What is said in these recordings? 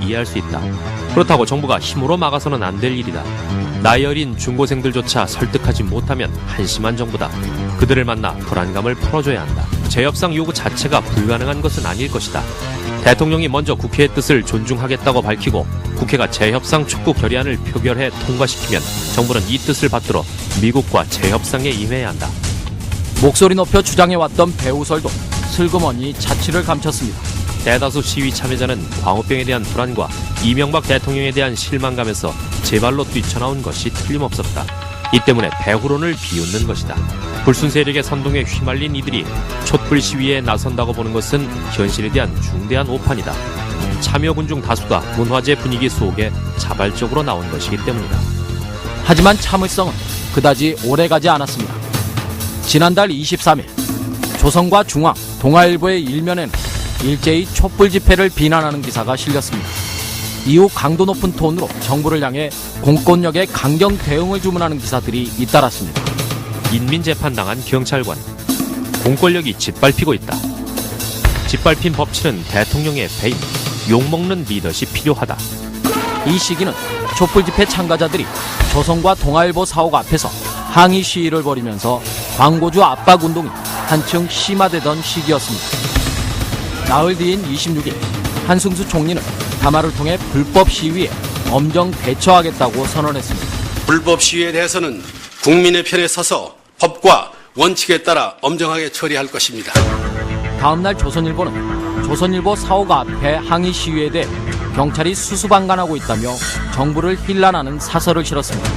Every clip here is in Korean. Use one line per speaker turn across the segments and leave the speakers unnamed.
이해할 수 있다. 그렇다고 정부가 힘으로 막아서는 안 될 일이다. 나이 어린 중고생들조차 설득하지 못하면 한심한 정부다. 그들을 만나 불안감을 풀어줘야 한다. 재협상 요구 자체가 불가능한 것은 아닐 것이다. 대통령이 먼저 국회의 뜻을 존중하겠다고 밝히고 국회가 재협상 촉구 결의안을 표결해 통과시키면 정부는 이 뜻을 받들어 미국과 재협상에 임해야 한다.
목소리 높여 주장해왔던 배우설도 슬그머니 자취를 감췄습니다.
대다수 시위 참여자는 광우병에 대한 불안과 이명박 대통령에 대한 실망감에서 제발로 뛰쳐나온 것이 틀림없었다. 이 때문에 배후론을 비웃는 것이다. 불순 세력의 선동에 휘말린 이들이 촛불 시위에 나선다고 보는 것은 현실에 대한 중대한 오판이다. 참여군 중 다수가 문화재 분위기 속에 자발적으로 나온 것이기 때문이다.
하지만 참을성은 그다지 오래가지 않았습니다. 지난달 23일 조선과 중앙, 동아일보의 일면에는 일제히 촛불 집회를 비난하는 기사가 실렸습니다. 이후 강도 높은 톤으로 정부를 향해 공권력에 강경 대응을 주문하는 기사들이 잇따랐습니다.
인민재판당한 경찰관. 공권력이 짓밟히고 있다. 짓밟힌 법치는 대통령의 배임, 욕먹는 리더십 필요하다.
이 시기는 촛불 집회 참가자들이 조선과 동아일보 사옥 앞에서 항의 시위를 벌이면서 광고주 압박 운동이 한층 심화되던 시기였습니다. 나흘 뒤인 26일 한승수 총리는 담화를 통해 불법 시위에 엄정 대처하겠다고 선언했습니다.
불법 시위에 대해서는 국민의 편에 서서 법과 원칙에 따라 엄정하게 처리할 것입니다.
다음날 조선일보 사옥 앞에 항의 시위에 대해 경찰이 수수방관하고 있다며 정부를 힐난하는 사설을 실었습니다.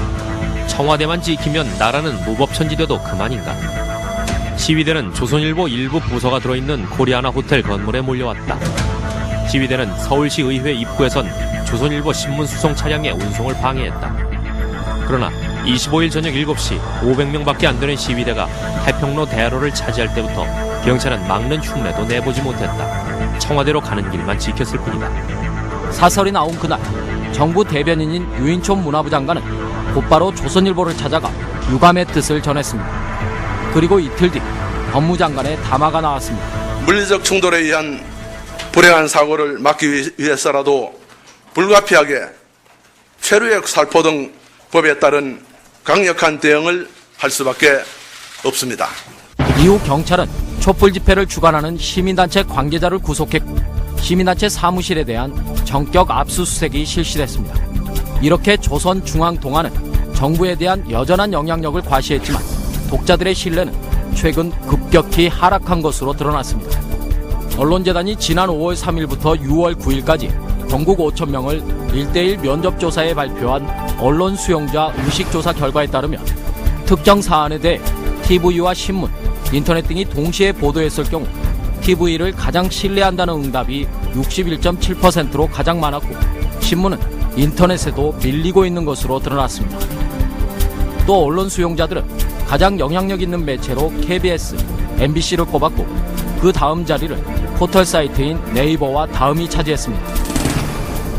청와대만 지키면 나라는 무법천지돼도 그만인가. 시위대는 조선일보 일부 부서가 들어있는 코리아나 호텔 건물에 몰려왔다. 시위대는 서울시 의회 입구에선 조선일보 신문 수송 차량의 운송을 방해했다. 그러나 25일 저녁 7시 500명밖에 안 되는 시위대가 태평로 대로를 차지할 때부터 경찰은 막는 흉내도 내보지 못했다. 청와대로 가는 길만 지켰을 뿐이다.
사설이 나온 그날 정부 대변인인 유인촌 문화부 장관은 곧바로 조선일보를 찾아가 유감의 뜻을 전했습니다. 그리고 이틀 뒤 법무장관의 담화가 나왔습니다.
물리적 충돌에 의한 불행한 사고를 막기 위해서라도 불가피하게 최루의 살포 등 법에 따른 강력한 대응을 할 수밖에 없습니다.
이후 경찰은 촛불 집회를 주관하는 시민단체 관계자를 구속했고 시민단체 사무실에 대한 전격 압수수색이 실시됐습니다. 이렇게 조선중앙동아는 정부에 대한 여전한 영향력을 과시했지만 독자들의 신뢰는 최근 급격히 하락한 것으로 드러났습니다. 언론재단이 지난 5월 3일부터 6월 9일까지 전국 5,000명을 1:1 면접조사에 발표한 언론 수용자 의식조사 결과에 따르면 특정 사안에 대해 TV와 신문, 인터넷 등이 동시에 보도했을 경우 TV를 가장 신뢰한다는 응답이 61.7%로 가장 많았고 신문은 인터넷에도 밀리고 있는 것으로 드러났습니다. 또 언론 수용자들은 가장 영향력 있는 매체로 KBS, MBC를 꼽았고 그 다음 자리를 포털 사이트인 네이버와 다음이 차지했습니다.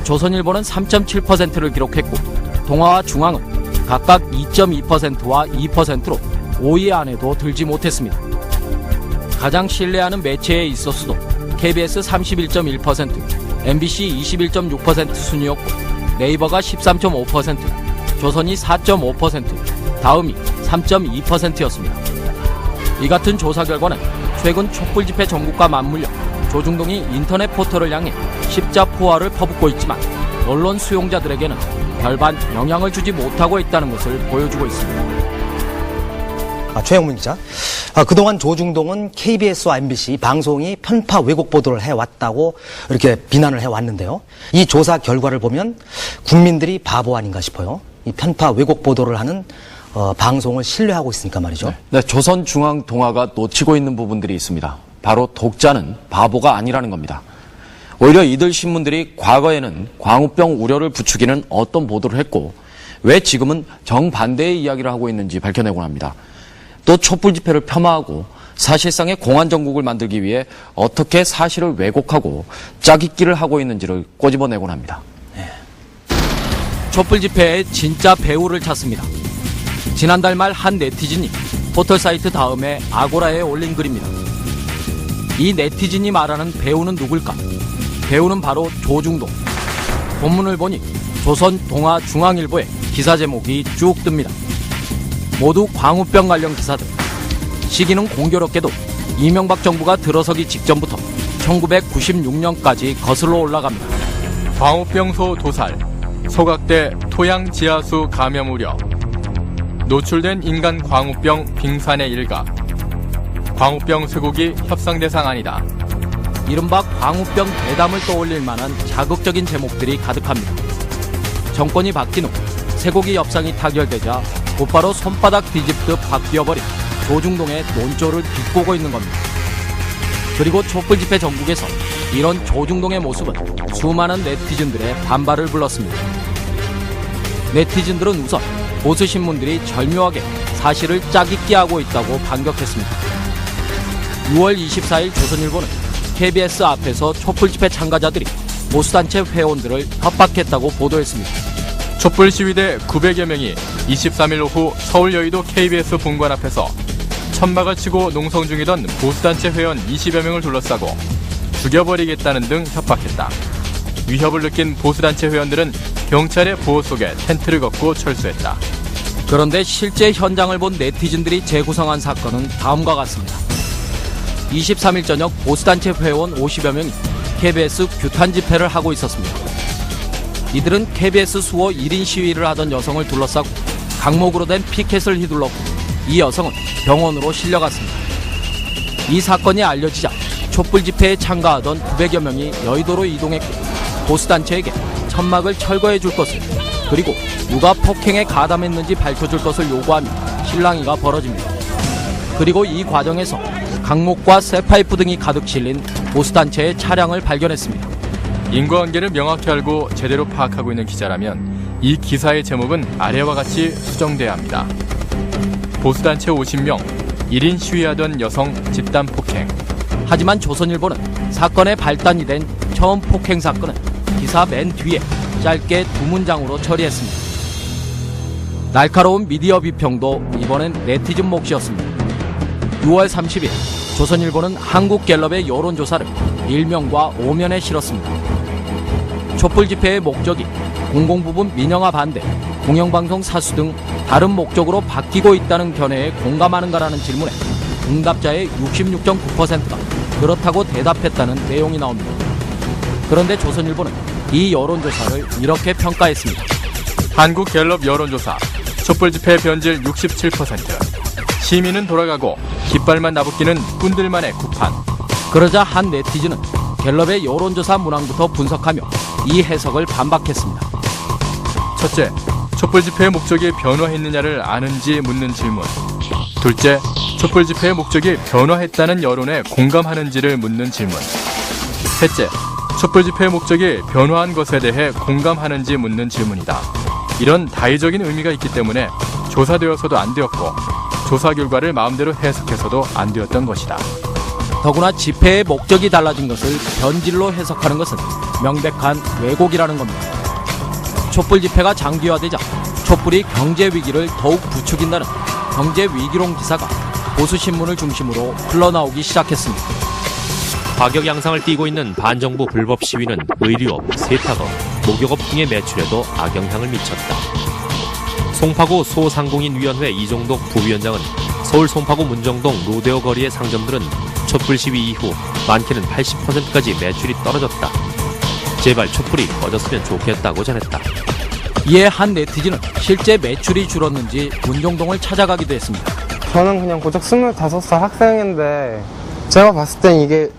조선일보는 3.7%를 기록했고 동아와 중앙은 각각 2.2%와 2%로 5위 안에도 들지 못했습니다. 가장 신뢰하는 매체에 있어서도 KBS 31.1%, MBC 21.6% 순이었고 네이버가 13.5%, 조선이 4.5%, 다음이 3.2%였습니다. 이 같은 조사 결과는 최근 촛불 집회 전국과 맞물려 조중동이 인터넷 포털을 향해 십자포화를 퍼붓고 있지만 언론 수용자들에게는 별반 영향을 주지 못하고 있다는 것을 보여주고 있습니다.
최영문 기자. 그동안 조중동은 KBS와 MBC 방송이 편파 왜곡 보도를 해왔다고 이렇게 비난을 해왔는데요. 이 조사 결과를 보면 국민들이 바보 아닌가 싶어요. 이 편파 왜곡 보도를 하는 방송을 신뢰하고 있으니까 말이죠.
네, 조선중앙동아가 놓치고 있는 부분들이 있습니다. 바로 독자는 바보가 아니라는 겁니다. 오히려 이들 신문들이 과거에는 광우병 우려를 부추기는 어떤 보도를 했고 왜 지금은 정반대의 이야기를 하고 있는지 밝혀내곤 합니다. 또 촛불 집회를 폄하하고 사실상의 공안정국을 만들기 위해 어떻게 사실을 왜곡하고 짜깁기를 하고 있는지를 꼬집어내곤 합니다.
촛불 집회의 진짜 배우를 찾습니다. 지난달 말 한 네티즌이 포털 사이트 다음에 아고라에 올린 글입니다. 이 네티즌이 말하는 배우는 누굴까? 배우는 바로 조중동. 본문을 보니 조선 동아중앙일보에 기사 제목이 쭉 뜹니다. 모두 광우병 관련 기사들. 시기는 공교롭게도 이명박 정부가 들어서기 직전부터 1996년까지 거슬러 올라갑니다.
광우병소 도살, 소각대 토양 지하수 감염 우려, 노출된 인간 광우병 빙산의 일각, 광우병 쇠고기 협상 대상 아니다.
이른바 광우병 대담을 떠올릴 만한 자극적인 제목들이 가득합니다. 정권이 바뀐 후 쇠고기 협상이 타결되자 곧바로 손바닥 뒤집듯 바뀌어버린 조중동의 논조를 비꼬고 있는 겁니다. 그리고 촛불 집회 전국에서 이런 조중동의 모습은 수많은 네티즌들의 반발을 불렀습니다. 네티즌들은 우선 보수신문들이 절묘하게 사실을 짜깁기 하고 있다고 반격했습니다. 6월 24일 조선일보는 KBS 앞에서 촛불 집회 참가자들이 보수단체 회원들을 협박했다고 보도했습니다.
촛불 시위대 900여 명이 23일 오후 서울 여의도 KBS 본관 앞에서 천막을 치고 농성 중이던 보수단체 회원 20여 명을 둘러싸고 죽여버리겠다는 등 협박했다. 위협을 느낀 보수단체 회원들은 경찰의 보호 속에 텐트를 걷고 철수했다.
그런데 실제 현장을 본 네티즌들이 재구성한 사건은 다음과 같습니다. 23일 저녁 보수단체 회원 50여 명이 KBS 규탄 집회를 하고 있었습니다. 이들은 KBS 수호 1인 시위를 하던 여성을 둘러싸고 강목으로 된 피켓을 휘둘렀고 이 여성은 병원으로 실려갔습니다. 이 사건이 알려지자 촛불 집회에 참가하던 900여 명이 여의도로 이동했고 보수단체에게 천막을 철거해 줄 것을 그리고 누가 폭행에 가담했는지 밝혀줄 것을 요구하며 실랑이가 벌어집니다. 그리고 이 과정에서 강목과 쇠파이프 등이 가득 실린 보수단체의 차량을 발견했습니다.
인과관계를 명확히 알고 제대로 파악하고 있는 기자라면 이 기사의 제목은 아래와 같이 수정돼야 합니다. 보수단체 50명, 1인 시위하던 여성 집단 폭행.
하지만 조선일보는 사건의 발단이 된 처음 폭행 사건은 기사 맨 뒤에 짧게 두 문장으로 처리했습니다. 날카로운 미디어 비평도 이번엔 네티즌 몫이었습니다. 6월 30일 조선일보는 한국갤럽의 여론조사를 일면과 오면에 실었습니다. 촛불 집회의 목적이 공공부문 민영화 반대, 공영방송 사수 등 다른 목적으로 바뀌고 있다는 견해에 공감하는가라는 질문에 응답자의 66.9%가 그렇다고 대답했다는 내용이 나옵니다. 그런데 조선일보는 이 여론조사를 이렇게 평가했습니다.
한국갤럽 여론조사, 촛불 집회 변질 67%, 시민은 돌아가고 깃발만 나붙기는 꾼들만의 구판.
그러자 한 네티즌은 갤럽의 여론조사 문항부터 분석하며 이 해석을 반박했습니다.
첫째, 촛불 집회의 목적이 변화했느냐를 아는지 묻는 질문. 둘째, 촛불 집회의 목적이 변화했다는 여론에 공감하는지를 묻는 질문. 셋째, 촛불 집회의 목적이 변화한 것에 대해 공감하는지 묻는 질문이다. 이런 다의적인 의미가 있기 때문에 조사되어서도 안 되었고 조사 결과를 마음대로 해석해서도 안 되었던 것이다.
더구나 집회의 목적이 달라진 것을 변질로 해석하는 것은 명백한 왜곡이라는 겁니다. 촛불 집회가 장기화되자 촛불이 경제 위기를 더욱 부추긴다는 경제 위기론 기사가 보수신문을 중심으로 흘러나오기 시작했습니다.
가격 양상을 띠고 있는 반정부 불법 시위는 의류업, 세탁업, 목욕업 등의 매출에도 악영향을 미쳤다. 송파구 소상공인위원회 이종덕 부위원장은 서울 송파구 문정동 로데오 거리의 상점들은 촛불 시위 이후 많게는 80%까지 매출이 떨어졌다. 제발 촛불이 꺼졌으면 좋겠다고 전했다.
이에 한 네티즌은 실제 매출이 줄었는지 문정동을 찾아가기도 했습니다.
저는 그냥 고작 25살 학생인데 제가 봤을 땐 이게